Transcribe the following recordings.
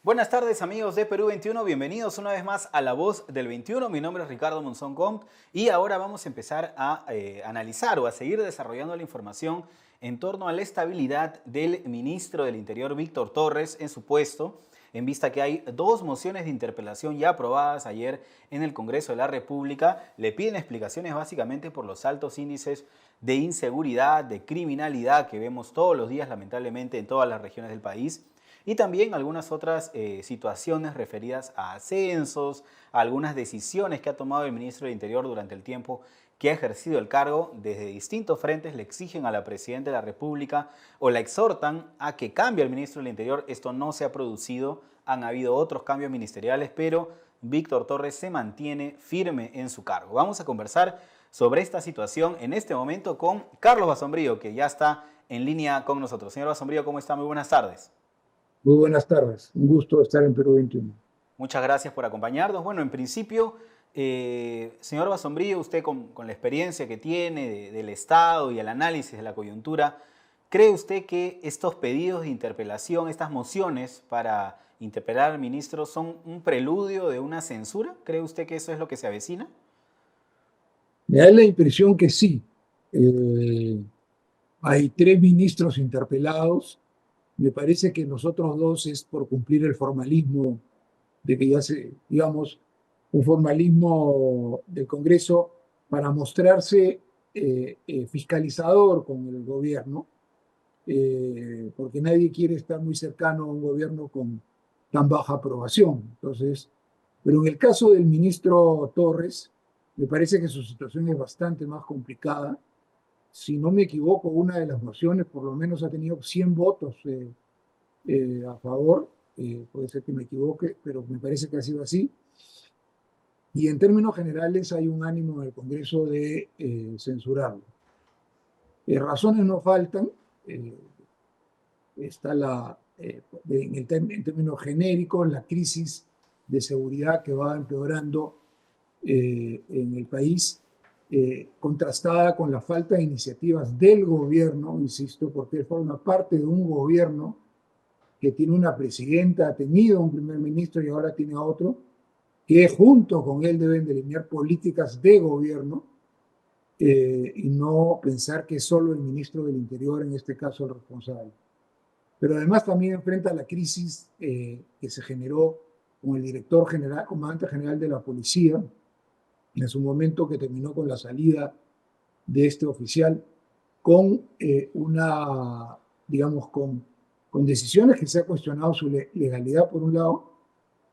Buenas tardes amigos de Perú 21, bienvenidos una vez más a La Voz del 21. Mi nombre es Ricardo Monzón Compt y ahora vamos a empezar a analizar o a seguir desarrollando la información en torno a la estabilidad del ministro del Interior, Víctor Torres, en su puesto, en vista que hay dos mociones de interpelación ya aprobadas ayer en el Congreso de la República. Le piden explicaciones básicamente por los altos índices de inseguridad, de criminalidad que vemos todos los días lamentablemente en todas las regiones del país. Y también algunas otras situaciones referidas a ascensos, a algunas decisiones que ha tomado el ministro del Interior durante el tiempo que ha ejercido el cargo. Desde distintos frentes le exigen a la Presidenta de la República o la exhortan a que cambie el ministro del Interior. Esto no se ha producido, han habido otros cambios ministeriales, pero Víctor Torres se mantiene firme en su cargo. Vamos a conversar sobre esta situación en este momento con Carlos Basombrío, que ya está en línea con nosotros. Señor Basombrío, ¿cómo está? Muy buenas tardes. Muy buenas tardes, un gusto estar en Perú 21. Muchas gracias por acompañarnos. Bueno, en principio, señor Basombrío, usted con la experiencia que tiene del Estado y el análisis de la coyuntura, ¿cree usted que estos pedidos de interpelación, estas mociones para interpelar al ministro son un preludio de una censura? ¿Cree usted que eso es lo que se avecina? Me da la impresión que sí. Eh, Hay tres ministros interpelados. Me parece que nosotros dos es por cumplir el formalismo de que ya se, digamos, un formalismo del Congreso para mostrarse fiscalizador con el gobierno, porque nadie quiere estar muy cercano a un gobierno con tan baja aprobación. Entonces, pero en el caso del ministro Torres, me parece que su situación es bastante más complicada. Si no me equivoco, una de las mociones por lo menos ha tenido 100 votos a favor. Puede ser que me equivoque, pero me parece que ha sido así. Y en términos generales hay un ánimo en el Congreso de censurarlo. Razones no faltan. Está en términos genéricos la crisis de seguridad que va empeorando en el país, contrastada con la falta de iniciativas del gobierno, insisto, porque él forma parte de un gobierno que tiene una presidenta, ha tenido un primer ministro y ahora tiene a otro, que junto con él deben delinear políticas de gobierno y no pensar que es solo el ministro del Interior, en este caso, el responsable. Pero además también enfrenta la crisis que se generó con el director general, comandante general de la policía, en su momento que terminó con la salida de este oficial, con digamos, con decisiones que se ha cuestionado su legalidad por un lado,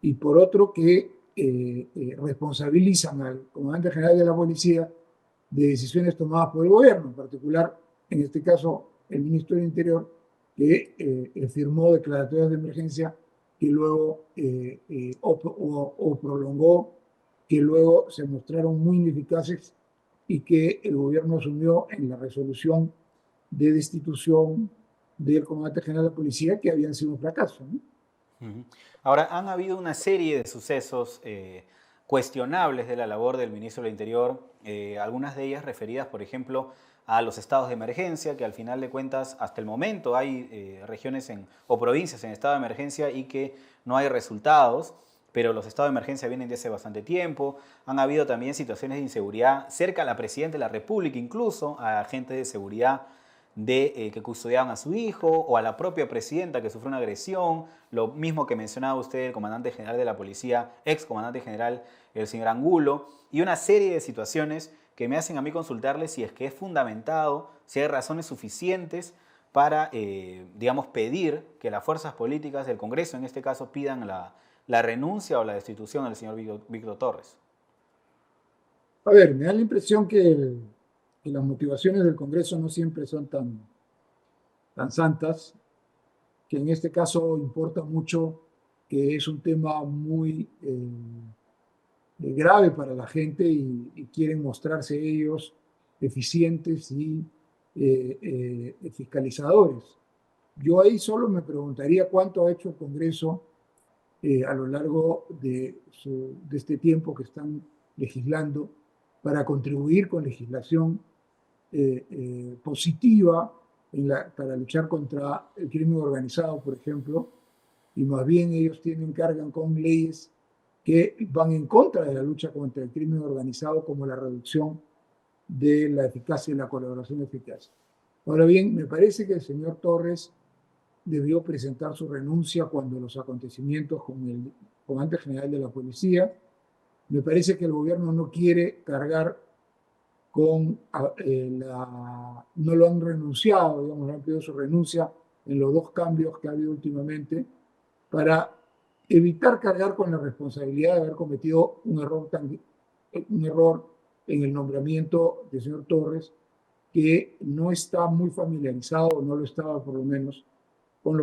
y por otro que responsabilizan al comandante general de la policía de decisiones tomadas por el gobierno, en particular, en este caso, el ministro del Interior, que firmó declaratorias de emergencia que luego o prolongó, que luego se mostraron muy ineficaces y que el gobierno asumió en la resolución de destitución del comandante general de la policía, que habían sido un fracaso, ¿no? Ahora, han habido una serie de sucesos cuestionables de la labor del ministro del Interior, algunas de ellas referidas, por ejemplo, a los estados de emergencia, que al final de cuentas, hasta el momento hay regiones o provincias en estado de emergencia y que no hay resultados, pero los estados de emergencia vienen de hace bastante tiempo. Han habido también situaciones de inseguridad cerca a la Presidenta de la República, incluso a agentes de seguridad que custodiaban a su hijo o a la propia presidenta que sufrió una agresión, lo mismo que mencionaba usted, el comandante general de la policía, ex comandante general, el señor Angulo, y una serie de situaciones que me hacen a mí consultarle si es que es fundamentado, si hay razones suficientes para, digamos, pedir que las fuerzas políticas del Congreso, en este caso, pidan la renuncia o la destitución del señor Víctor Torres. A ver, me da la impresión que las motivaciones del Congreso no siempre son tan santas, que en este caso importa mucho, que es un tema muy grave para la gente y quieren mostrarse ellos eficientes y fiscalizadores. Yo ahí solo me preguntaría cuánto ha hecho el Congreso a lo largo de este tiempo que están legislando para contribuir con legislación positiva para luchar contra el crimen organizado, por ejemplo, y más bien ellos cargan con leyes que van en contra de la lucha contra el crimen organizado, como la reducción de la eficacia y la colaboración eficaz. Ahora bien, me parece que el señor Torres debió presentar su renuncia cuando los acontecimientos con el comandante general de la policía. Me parece que el gobierno no quiere cargar con no lo han renunciado, digamos, no han pedido su renuncia en los dos cambios que ha habido últimamente para evitar cargar con la responsabilidad de haber cometido un error en el nombramiento del señor Torres, que no está muy familiarizado, o no lo estaba por lo menos, con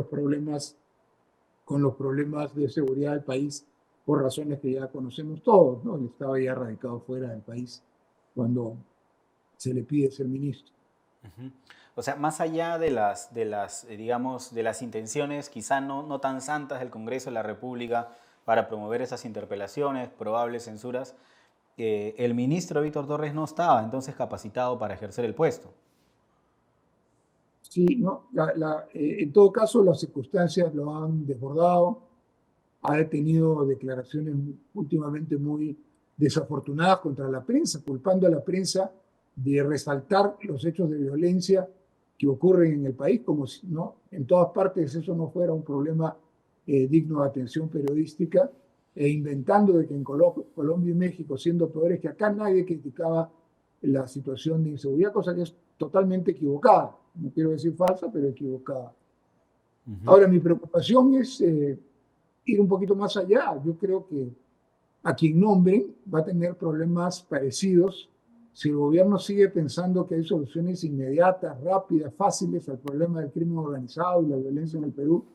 con los problemas de seguridad del país, por razones que ya conocemos todos, ¿no? Él estaba ya radicado fuera del país cuando se le pide ser ministro. Ujú. O sea, más allá digamos, de las intenciones quizá no tan santas del Congreso de la República para promover esas interpelaciones, probables censuras, el ministro Víctor Torres no estaba entonces capacitado para ejercer el puesto. Sí, no, en todo caso, las circunstancias lo han desbordado. Ha tenido declaraciones últimamente muy desafortunadas contra la prensa, culpando a la prensa de resaltar los hechos de violencia que ocurren en el país, como si no, en todas partes eso no fuera un problema digno de atención periodística, e inventando de que en Colombia y México, siendo peores que acá, nadie criticaba la situación de inseguridad, cosa que es totalmente equivocada. No quiero decir falsa, pero equivocada. Ujú. Ahora, mi preocupación es ir un poquito más allá. Yo creo que a quien nombren va a tener problemas parecidos si el gobierno sigue pensando que hay soluciones inmediatas, rápidas, fáciles al problema del crimen organizado y la violencia en el Perú,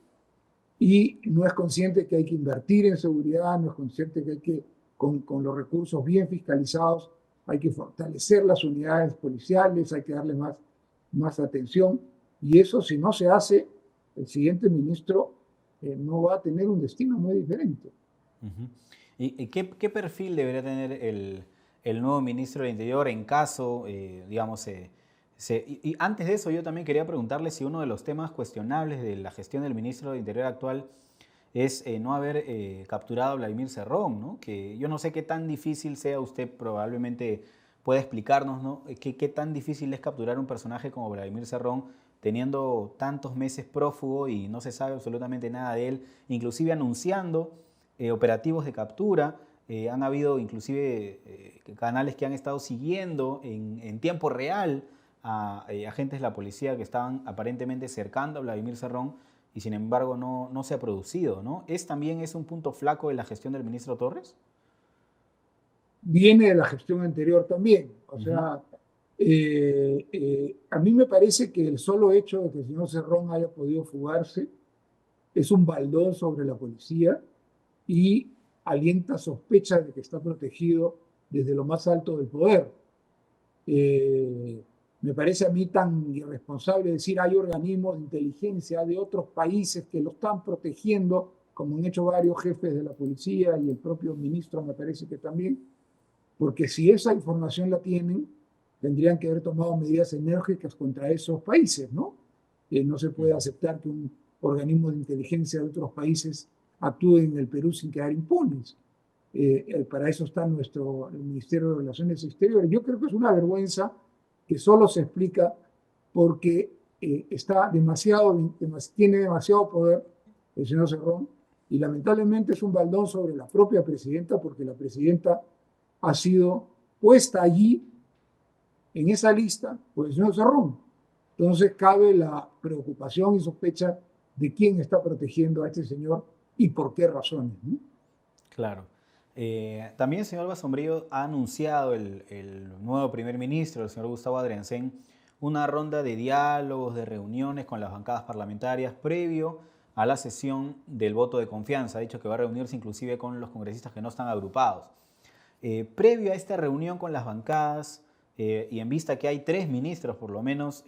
y no es consciente que hay que invertir en seguridad, no es consciente que hay que, con los recursos bien fiscalizados, hay que fortalecer las unidades policiales, hay que darle más atención, y eso si no se hace, el siguiente ministro no va a tener un destino muy diferente. Ujú. ¿Y qué perfil debería tener el nuevo ministro del Interior en caso, digamos, y antes de eso yo también quería preguntarle si uno de los temas cuestionables de la gestión del ministro del Interior actual es no haber capturado a Vladimir Cerrón, ¿no? Que yo no sé qué tan difícil sea, usted probablemente pueda explicarnos, ¿no? ¿Qué tan difícil es capturar un personaje como Vladimir Cerrón teniendo tantos meses prófugo y no se sabe absolutamente nada de él, inclusive anunciando operativos de captura? Han habido inclusive canales que han estado siguiendo en tiempo real a agentes de la policía que estaban aparentemente cercando a Vladimir Cerrón y sin embargo no se ha producido, ¿no? ¿También es un punto flaco de la gestión del ministro Torres? Viene de la gestión anterior también. O Ujú. sea, a mí me parece que el solo hecho de que el señor Cerrón haya podido fugarse es un baldón sobre la policía y alienta sospechas de que está protegido desde lo más alto del poder. Eh, Me parece a mí tan irresponsable decir hay organismos de inteligencia de otros países que lo están protegiendo, como han hecho varios jefes de la policía y el propio ministro me parece que también, porque si esa información la tienen, tendrían que haber tomado medidas enérgicas contra esos países, ¿no? No se puede aceptar que un organismo de inteligencia de otros países actúe en el Perú sin quedar impunes. Para eso está el Ministerio de Relaciones Exteriores. Yo creo que es una vergüenza que solo se explica porque tiene demasiado poder el señor Cerrón, y lamentablemente es un baldón sobre la propia presidenta, porque la presidenta ha sido puesta allí en esa lista por el señor Cerrón. Entonces cabe la preocupación y sospecha de quién está protegiendo a este señor y por qué razones, ¿no? Claro. También el señor Alba Sombrillo ha anunciado el nuevo primer ministro, el señor Gustavo Adriancén, una ronda de diálogos, de reuniones con las bancadas parlamentarias previo a la sesión del voto de confianza. Ha dicho que va a reunirse inclusive con los congresistas que no están agrupados. Previo a esta reunión con las bancadas y en vista que hay tres ministros por lo menos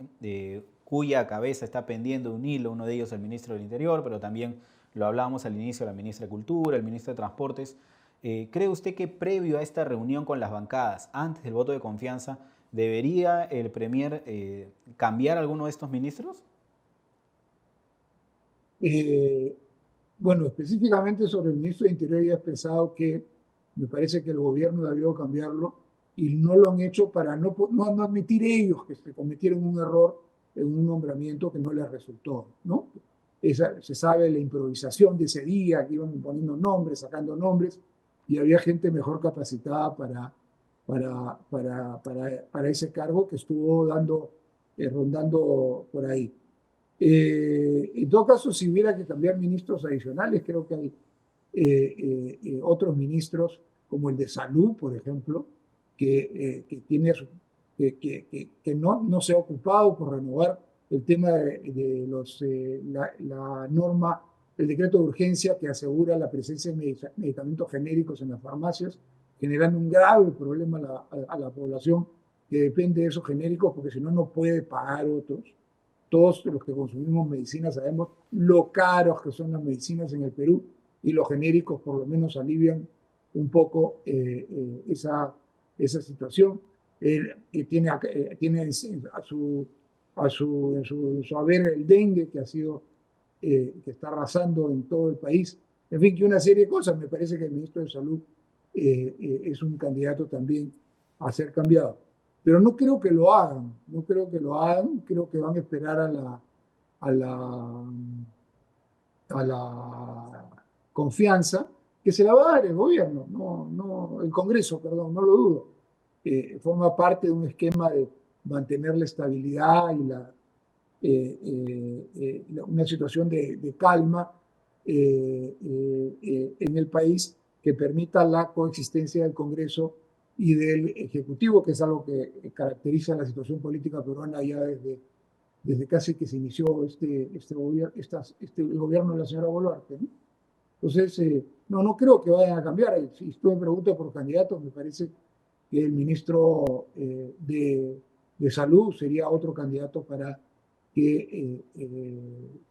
cuya cabeza está pendiendo un hilo, uno de ellos el ministro del Interior, pero también lo hablábamos al inicio, la ministra de Cultura, el ministro de Transportes. ¿Cree usted que previo a esta reunión con las bancadas, antes del voto de confianza, debería el Premier cambiar alguno de estos ministros? Eh, Bueno, específicamente sobre el ministro de Interior ya he expresado que me parece que el gobierno debió cambiarlo y no lo han hecho para no admitir ellos que se cometieron un error en un nombramiento que no les resultó, ¿no? Se sabe la improvisación de ese día, que iban poniendo nombres, sacando nombres, y había gente mejor capacitada para ese cargo que estuvo rondando por ahí. En todo caso, si hubiera que cambiar ministros adicionales, creo que hay otros ministros, como el de Salud, por ejemplo, que tiene que no se ha ocupado por renovar el tema de la norma, el decreto de urgencia que asegura la presencia de medicamentos genéricos en las farmacias, generando un grave problema a la población que depende de esos genéricos, porque si no, no puede pagar otros. Todos los que consumimos medicinas sabemos lo caros que son las medicinas en el Perú, y los genéricos por lo menos alivian un poco esa situación. Tiene en su haber el dengue, que está arrasando en todo el país. En fin, que una serie de cosas. Me parece que el ministro de Salud es un candidato también a ser cambiado. Pero no creo que lo hagan, creo que van a esperar a la, a la confianza que se la va a dar el gobierno, el Congreso, perdón, no lo dudo. Forma parte de un esquema de mantener la estabilidad y una situación de calma en el país, que permita la coexistencia del Congreso y del Ejecutivo, que es algo que caracteriza la situación política peruana ya desde casi que se inició el gobierno de la señora Boluarte, ¿no? Entonces, no creo que vayan a cambiar. Si tú me preguntas por candidatos, me parece que el ministro de Salud sería otro candidato para que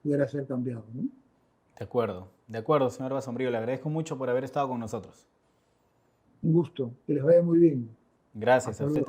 pudiera ser cambiado, ¿no? De acuerdo, señor Basombrío, le agradezco mucho por haber estado con nosotros. Un gusto, que les vaya muy bien. Gracias, Hasta luego.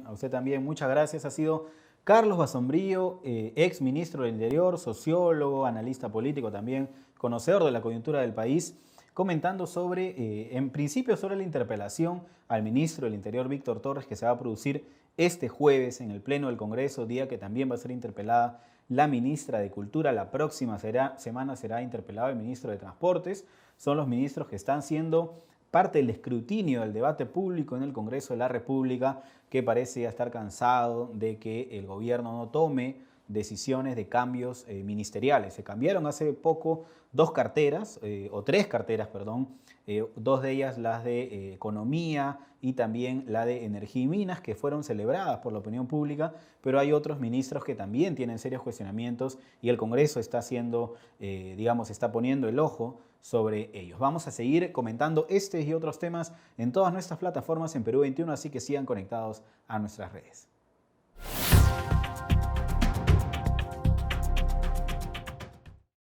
a usted también, muchas gracias. Ha sido Carlos Basombrío, ex ministro del Interior, sociólogo, analista político también, conocedor de la coyuntura del país, comentando en principio sobre la interpelación al ministro del Interior, Víctor Torres, que se va a producir este jueves en el Pleno del Congreso, día que también va a ser interpelada la ministra de Cultura. La próxima semana será interpelado el ministro de Transportes. Son los ministros que están siendo parte del escrutinio del debate público en el Congreso de la República, que parece ya estar cansado de que el gobierno no tome decisiones de cambios ministeriales. Se cambiaron hace poco tres carteras, dos de ellas las de Economía y también la de Energía y Minas, que fueron celebradas por la opinión pública, pero hay otros ministros que también tienen serios cuestionamientos y el Congreso está está poniendo el ojo sobre ellos. Vamos a seguir comentando este y otros temas en todas nuestras plataformas en Perú 21, así que sigan conectados a nuestras redes.